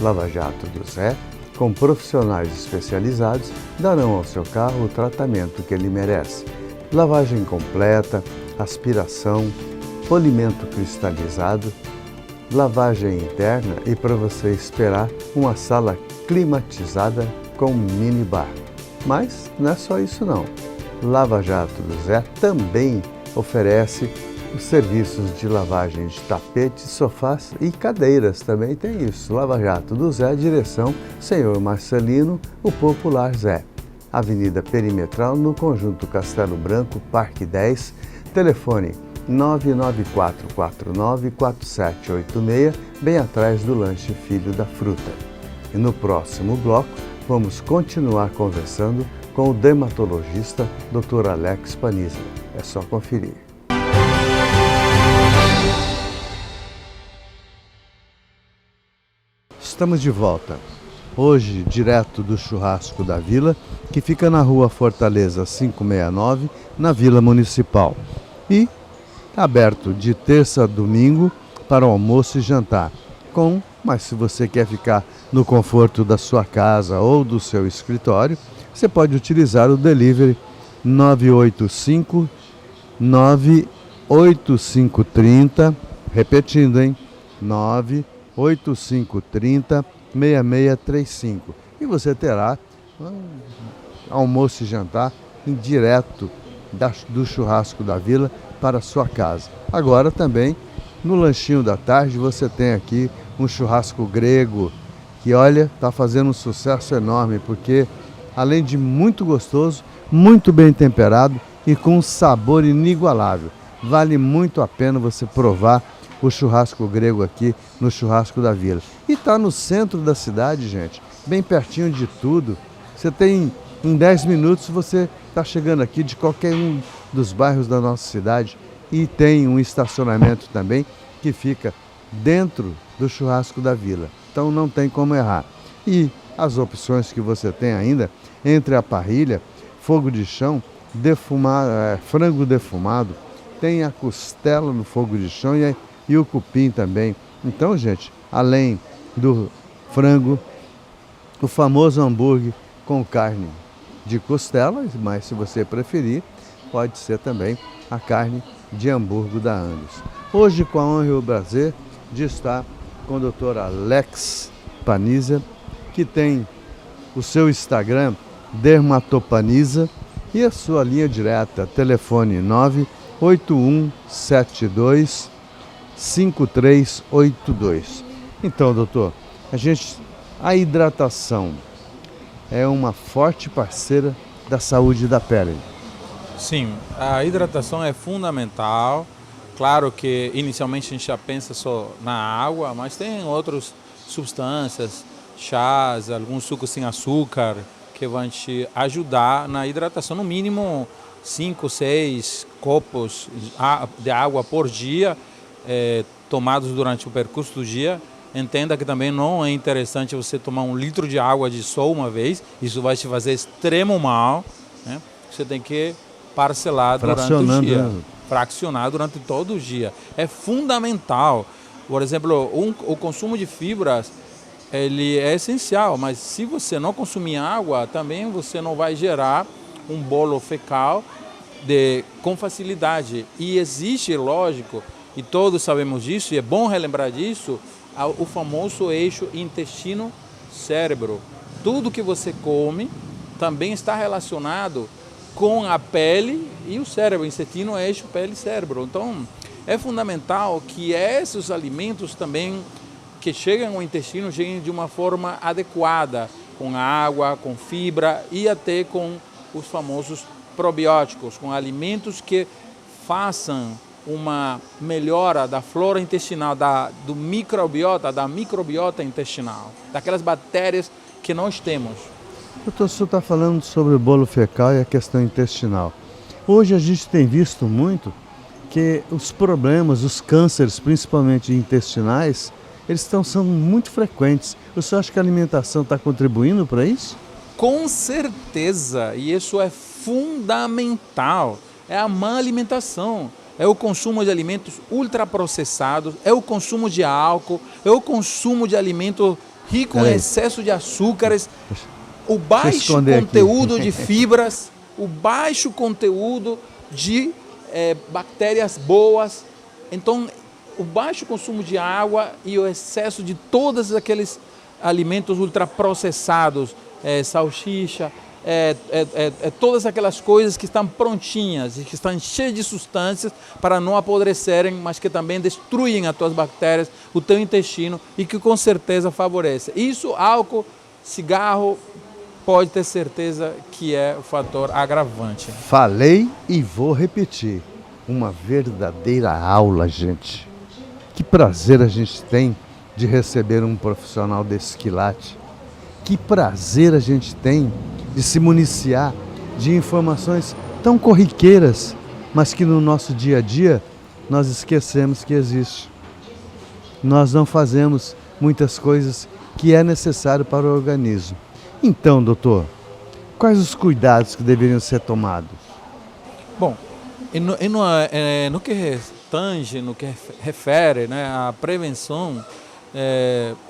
Lava Jato do Zé, com profissionais especializados, darão ao seu carro o tratamento que ele merece. Lavagem completa, aspiração, polimento cristalizado, lavagem interna e para você esperar uma sala climatizada com minibar. Mas não é só isso não. Lava Jato do Zé também oferece os serviços de lavagem de tapetes, sofás e cadeiras. Também tem isso. Lava Jato do Zé, direção Senhor Marcelino, o popular Zé. Avenida Perimetral, no Conjunto Castelo Branco, Parque 10, telefone 994494786, bem atrás do lanche Filho da Fruta. E no próximo bloco, vamos continuar conversando com o dermatologista Dr. Alex Paniza. É só conferir. Estamos de volta. Hoje, direto do Churrasco da Vila, que fica na Rua Fortaleza 569, na Vila Municipal. E aberto de terça a domingo para almoço e jantar. Mas se você quer ficar no conforto da sua casa ou do seu escritório, você pode utilizar o delivery 98530, repetindo, hein? 98530 6635. E você terá almoço e jantar em direto do Churrasco da Vila para a sua casa. Agora também, no lanchinho da tarde, você tem aqui um churrasco grego, que olha, está fazendo um sucesso enorme, porque além de muito gostoso, muito bem temperado e com um sabor inigualável. Vale muito a pena você provar o churrasco grego aqui no Churrasco da Vila. E está no centro da cidade, gente, bem pertinho de tudo. Você tem, em 10 minutos, você está chegando aqui de qualquer um dos bairros da nossa cidade, e tem um estacionamento também que fica dentro do Churrasco da Vila. Então não tem como errar. E as opções que você tem ainda, entre a parrilha, fogo de chão, frango defumado, tem a costela no fogo de chão e o cupim também. Então, gente, além do frango, o famoso hambúrguer com carne de costela, mas se você preferir, pode ser também a carne de hambúrguer da Angus. Hoje, com a honra e o prazer de estar com o Dr. Alex Paniza, que tem o seu Instagram, Dermatopaniza, e a sua linha direta, telefone 98172 5382. Então, doutor, a hidratação é uma forte parceira da saúde da pele. Sim, a hidratação é fundamental. Claro que inicialmente a gente já pensa só na água, mas tem outras substâncias, chás, alguns sucos sem açúcar, que vão te ajudar na hidratação. No mínimo 5, 6 copos de água por dia, tomados durante o percurso do dia. Entenda que também não é interessante você tomar 1 litro de água de só uma vez, isso vai te fazer extremo mal, né? Você tem que parcelar durante o dia, fraccionar durante todo o dia. É fundamental. Por exemplo, o consumo de fibras, ele é essencial, mas se você não consumir água, também você não vai gerar um bolo fecal com facilidade. E existe, lógico, e todos sabemos disso, e é bom relembrar disso, o famoso eixo intestino-cérebro. Tudo que você come também está relacionado com a pele e o cérebro, intestino, eixo, pele e cérebro. Então, é fundamental que esses alimentos também que chegam ao intestino cheguem de uma forma adequada, com água, com fibra e até com os famosos probióticos, com alimentos que façam uma melhora da flora intestinal, do microbiota, da microbiota intestinal, daquelas bactérias que nós temos. Doutor, o senhor está falando sobre o bolo fecal e a questão intestinal. Hoje a gente tem visto muito que os problemas, os cânceres, principalmente intestinais, eles são muito frequentes. O senhor acha que a alimentação está contribuindo para isso? Com certeza, e isso é fundamental. É a má alimentação, é o consumo de alimentos ultraprocessados, é o consumo de álcool, é o consumo de alimentos rico em Peraí. excesso de açúcares, o baixo esconder conteúdo aqui. de fibras, o baixo conteúdo de bactérias boas. Então, o baixo consumo de água e o excesso de todos aqueles alimentos ultraprocessados, salsicha, todas aquelas coisas que estão prontinhas e que estão cheias de substâncias para não apodrecerem, mas que também destruem as tuas bactérias, o teu intestino e que com certeza favorece. Isso, álcool, cigarro, pode ter certeza que é o fator agravante. Falei e vou repetir. Uma verdadeira aula, gente. Que prazer a gente tem de receber um profissional desse quilate. Que prazer a gente tem de se municiar de informações tão corriqueiras, mas que no nosso dia a dia nós esquecemos que existe. Nós não fazemos muitas coisas que é necessário para o organismo. Então, doutor, quais os cuidados que deveriam ser tomados? Bom, no que tange, no que refere, né, à prevenção,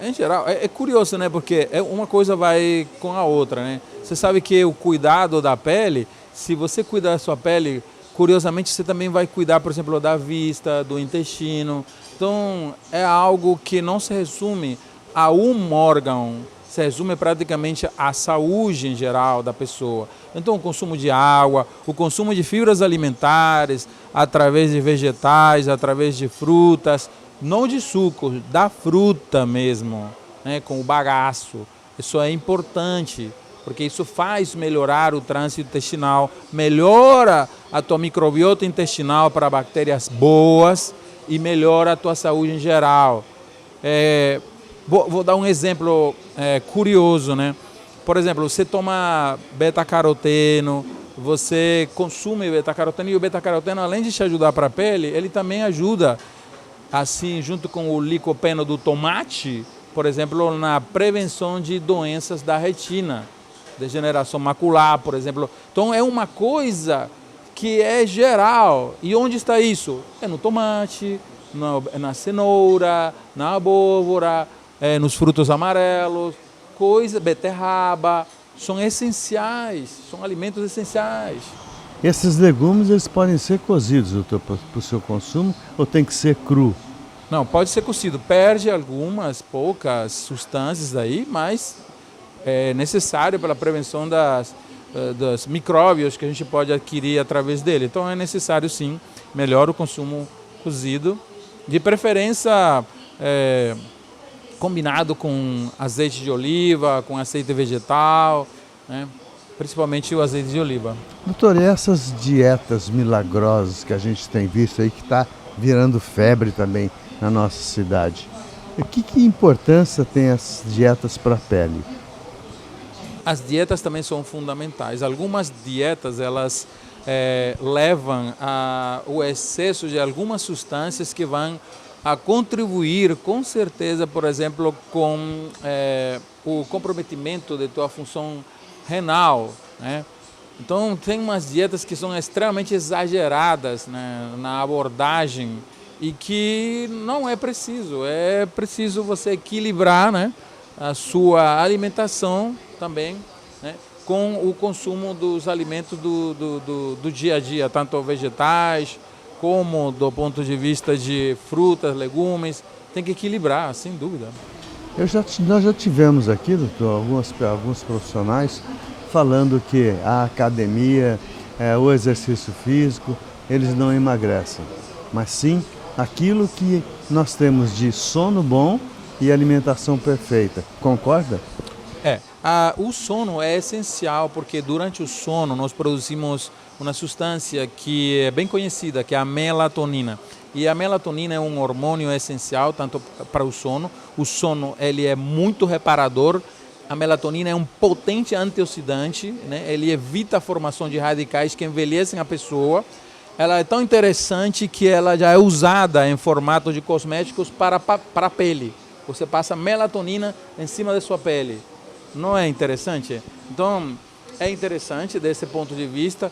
em geral, é curioso, né, porque uma coisa vai com a outra, né? Você sabe que o cuidado da pele, se você cuidar da sua pele, curiosamente você também vai cuidar, por exemplo, da vista, do intestino. Então, é algo que não se resume a um órgão, se resume praticamente à saúde em geral da pessoa. Então, o consumo de água, o consumo de fibras alimentares, através de vegetais, através de frutas, não de suco, da fruta mesmo, né, com o bagaço. Isso é importante, porque isso faz melhorar o trânsito intestinal, melhora a tua microbiota intestinal para bactérias boas e melhora a tua saúde em geral. Vou dar um exemplo curioso, né? Por exemplo, você toma beta-caroteno, você consome beta-caroteno, e o beta-caroteno, além de te ajudar para a pele, ele também ajuda, assim, junto com o licopeno do tomate, por exemplo, na prevenção de doenças da retina, degeneração macular, por exemplo. Então, é uma coisa que é geral. E onde está isso? É no tomate, na cenoura, na abóbora, nos frutos amarelos, beterraba, são essenciais, são alimentos essenciais. Esses legumes, eles podem ser cozidos, doutor, para o seu consumo, ou tem que ser cru? Não, pode ser cozido, perde algumas poucas substâncias aí, mas é necessário pela prevenção dos micróbios que a gente pode adquirir através dele. Então é necessário sim, melhor o consumo cozido, de preferência combinado com azeite de oliva, com azeite vegetal, né? Principalmente o azeite de oliva. Doutor, e essas dietas milagrosas que a gente tem visto aí, que está virando febre também na nossa cidade, que importância tem as dietas para a pele? As dietas também são fundamentais. Algumas dietas, elas levam ao excesso de algumas substâncias que vão a contribuir, com certeza, por exemplo, com o comprometimento de tua função renal, né? Então, tem umas dietas que são extremamente exageradas, né, na abordagem e que não é preciso. É preciso você equilibrar, né, a sua alimentação também, né, com o consumo dos alimentos do dia a dia, tanto vegetais, como do ponto de vista de frutas, legumes, tem que equilibrar, sem dúvida. Nós já tivemos aqui, doutor, alguns profissionais falando que a academia, o exercício físico, eles não emagrecem, mas sim aquilo que nós temos de sono bom e alimentação perfeita. Concorda? O sono é essencial porque durante o sono nós produzimos uma substância que é bem conhecida, que é a melatonina. E a melatonina é um hormônio essencial tanto para o sono. O sono ele é muito reparador. A melatonina é um potente antioxidante, né? Ele evita a formação de radicais que envelhecem a pessoa. Ela é tão interessante que ela já é usada em formato de cosméticos para a pele. Você passa melatonina em cima da sua pele. Não é interessante? Então, é interessante desse ponto de vista.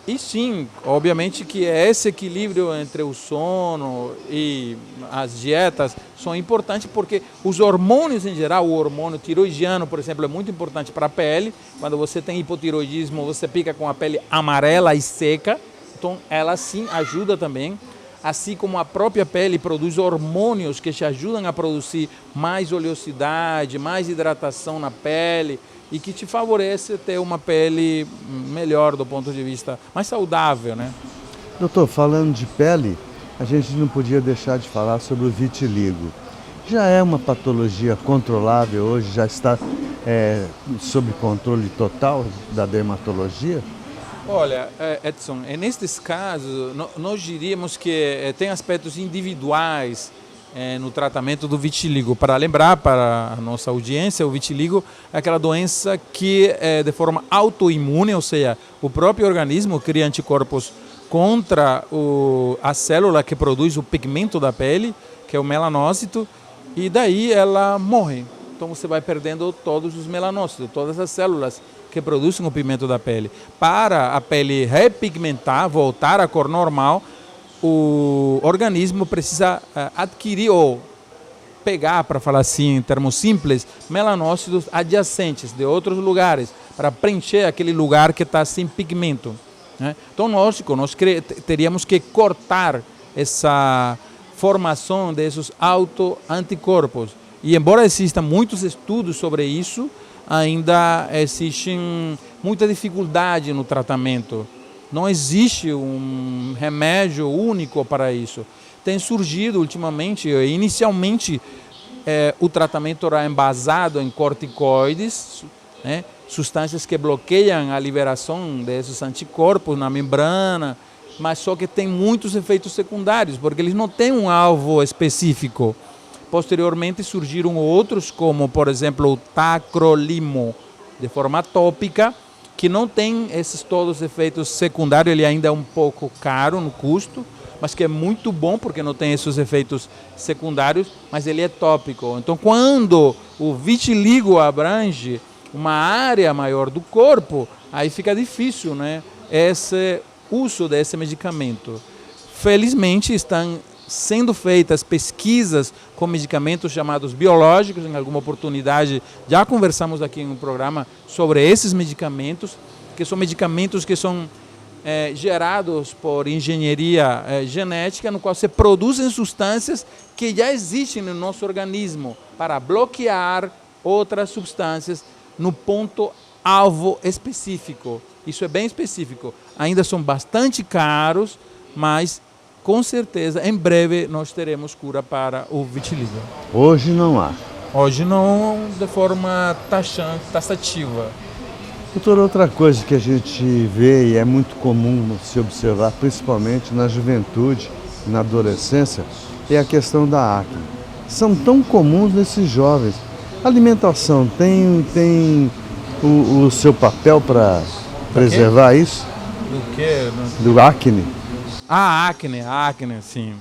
E sim, obviamente que esse equilíbrio entre o sono e as dietas são importantes porque os hormônios em geral, o hormônio tiroidiano, por exemplo, é muito importante para a pele. Quando você tem hipotiroidismo, você fica com a pele amarela e seca, então ela sim ajuda também. Assim como a própria pele produz hormônios que te ajudam a produzir mais oleosidade, mais hidratação na pele e que te favorece ter uma pele melhor do ponto de vista mais saudável, né? Doutor, falando de pele, a gente não podia deixar de falar sobre o vitiligo. Já é uma patologia controlável hoje, já está sob controle total da dermatologia? Olha, Edson, nestes casos, nós diríamos que tem aspectos individuais no tratamento do vitiligo. Para lembrar para a nossa audiência, o vitiligo é aquela doença que é de forma autoimune, ou seja, o próprio organismo cria anticorpos contra a célula que produz o pigmento da pele, que é o melanócito, e daí ela morre. Então você vai perdendo todos os melanócitos, todas as células que produzem o pigmento da pele. Para a pele repigmentar, voltar à cor normal, o organismo precisa adquirir ou pegar, para falar assim em termos simples, melanócitos adjacentes de outros lugares, para preencher aquele lugar que está sem pigmento, né? Então, lógico, nós teríamos que cortar essa formação desses autoanticorpos. E embora existam muitos estudos sobre isso, ainda existe muita dificuldade no tratamento. Não existe um remédio único para isso. Tem surgido ultimamente, inicialmente, o tratamento era embasado em corticoides, né? Substâncias que bloqueiam a liberação desses anticorpos na membrana, mas só que tem muitos efeitos secundários, porque eles não têm um alvo específico. Posteriormente surgiram outros, como por exemplo o tacrolimo, de forma tópica, que não tem esses todos os efeitos secundários. Ele ainda é um pouco caro no custo, mas que é muito bom porque não tem esses efeitos secundários, mas ele é tópico. Então, quando o vitiligo abrange uma área maior do corpo, aí fica difícil, né, esse uso desse medicamento. Felizmente estão sendo feitas pesquisas com medicamentos chamados biológicos. Em alguma oportunidade já conversamos aqui no programa sobre esses medicamentos, que são medicamentos que são gerados por engenharia genética, no qual se produzem substâncias que já existem no nosso organismo para bloquear outras substâncias no ponto alvo específico. Isso é bem específico. Ainda são bastante caros, mas com certeza, em breve, nós teremos cura para o vitiligo. Hoje não há. Hoje não de forma taxativa. Doutor, outra coisa que a gente vê e é muito comum se observar, principalmente na juventude e na adolescência, é a questão da acne. São tão comuns nesses jovens. A alimentação tem o seu papel para preservar isso? Do quê? Do acne? A acne, sim.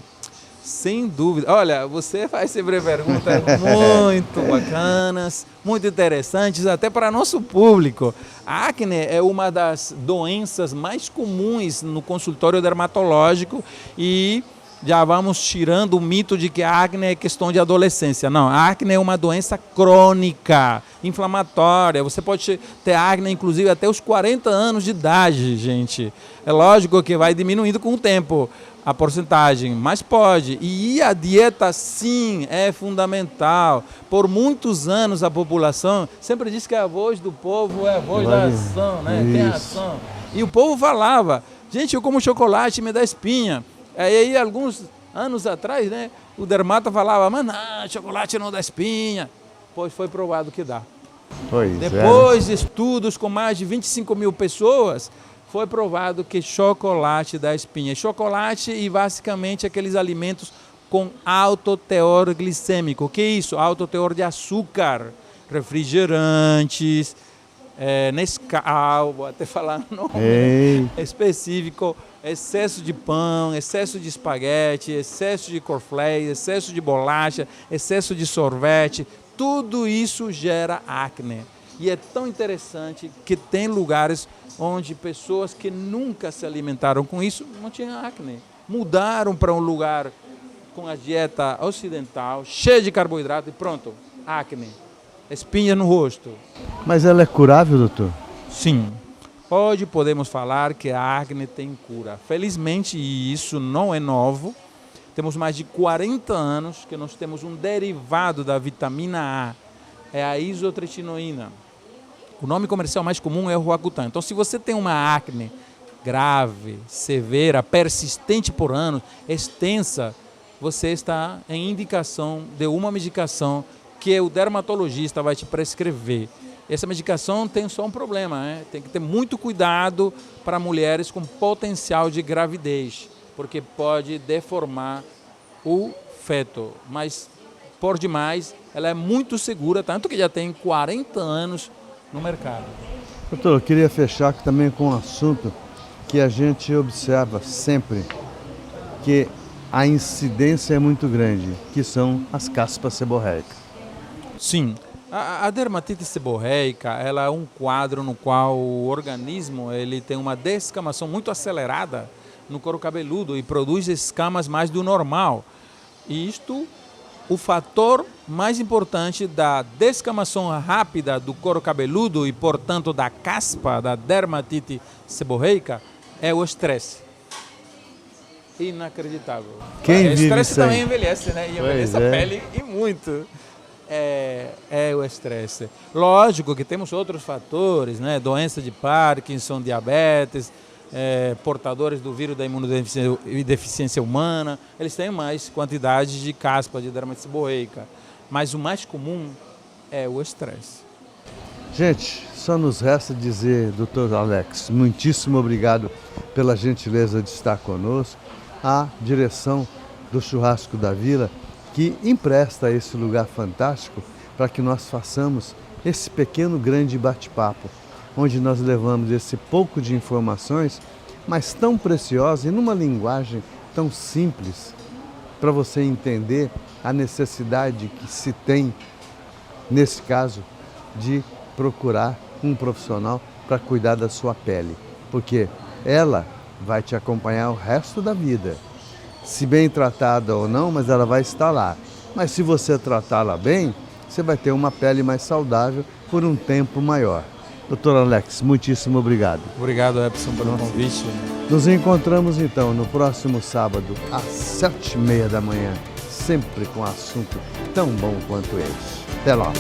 Sem dúvida. Olha, você faz sempre perguntas muito bacanas, muito interessantes, até para nosso público. A acne é uma das doenças mais comuns no consultório dermatológico e já vamos tirando o mito de que a acne é questão de adolescência. Não, a acne é uma doença crônica, inflamatória. Você pode ter acne, inclusive, até os 40 anos de idade, gente. É lógico que vai diminuindo com o tempo a porcentagem, mas pode. E a dieta, sim, é fundamental. Por muitos anos a população sempre diz que a voz do povo é a voz da ação, né? Tem ação. E o povo falava, gente, eu como chocolate, me dá espinha. Aí, alguns anos atrás, né, o dermato falava, mas não, chocolate não dá espinha. Pois foi provado que dá. Depois de estudos com mais de 25 mil pessoas, foi provado que chocolate dá espinha. Chocolate e basicamente aqueles alimentos com alto teor glicêmico. O que é isso? Alto teor de açúcar, refrigerantes, Nescau, vou até falar nome específico, excesso de pão, excesso de espaguete, excesso de cornflakes, excesso de bolacha, excesso de sorvete, tudo isso gera acne. E é tão interessante que tem lugares onde pessoas que nunca se alimentaram com isso não tinham acne. Mudaram para um lugar com a dieta ocidental, cheia de carboidrato e pronto, acne, espinha no rosto. Mas ela é curável, doutor? Sim, hoje podemos falar que a acne tem cura. Felizmente isso não é novo. Temos mais de 40 anos que nós temos um derivado da vitamina A, é a isotretinoína. O nome comercial mais comum é o Roacutan. Então, se você tem uma acne grave, severa, persistente por anos, extensa, você está em indicação de uma medicação que o dermatologista vai te prescrever. Essa medicação tem só um problema, né? Tem que ter muito cuidado para mulheres com potencial de gravidez, porque pode deformar o feto, mas por demais ela é muito segura, tanto que já tem 40 anos no mercado. Doutor, eu queria fechar também com um assunto que a gente observa sempre, que a incidência é muito grande, que são as caspas seborreicas. Sim, a dermatite seborreica ela é um quadro no qual o organismo ele tem uma descamação muito acelerada no couro cabeludo e produz escamas mais do normal. E isto, o fator mais importante da descamação rápida do couro cabeludo e, portanto, da caspa da dermatite seborreica é o estresse. Inacreditável. Quem o vive estresse isso aí? também envelhece, né? E envelhece Pois a é. pele e muito. É o estresse. Lógico que temos outros fatores, né? Doença de Parkinson, diabetes, portadores do vírus da imunodeficiência humana, eles têm mais quantidade de caspa de dermatite seborreica. Mas o mais comum é o estresse. Gente, só nos resta dizer, doutor Alex, muitíssimo obrigado pela gentileza de estar conosco, a direção do Churrasco da Vila, que empresta esse lugar fantástico para que nós façamos esse pequeno grande bate-papo, onde nós levamos esse pouco de informações, mas tão preciosas e numa linguagem tão simples, para você entender a necessidade que se tem, nesse caso, de procurar um profissional para cuidar da sua pele, porque ela vai te acompanhar o resto da vida. Se bem tratada ou não, mas ela vai estar lá. Mas se você tratá-la bem, você vai ter uma pele mais saudável por um tempo maior. Doutor Alex, muitíssimo obrigado. Obrigado, Epson, pelo convite. Nos encontramos então no próximo sábado, às 7h30 da manhã, sempre com assunto tão bom quanto esse. Até lá!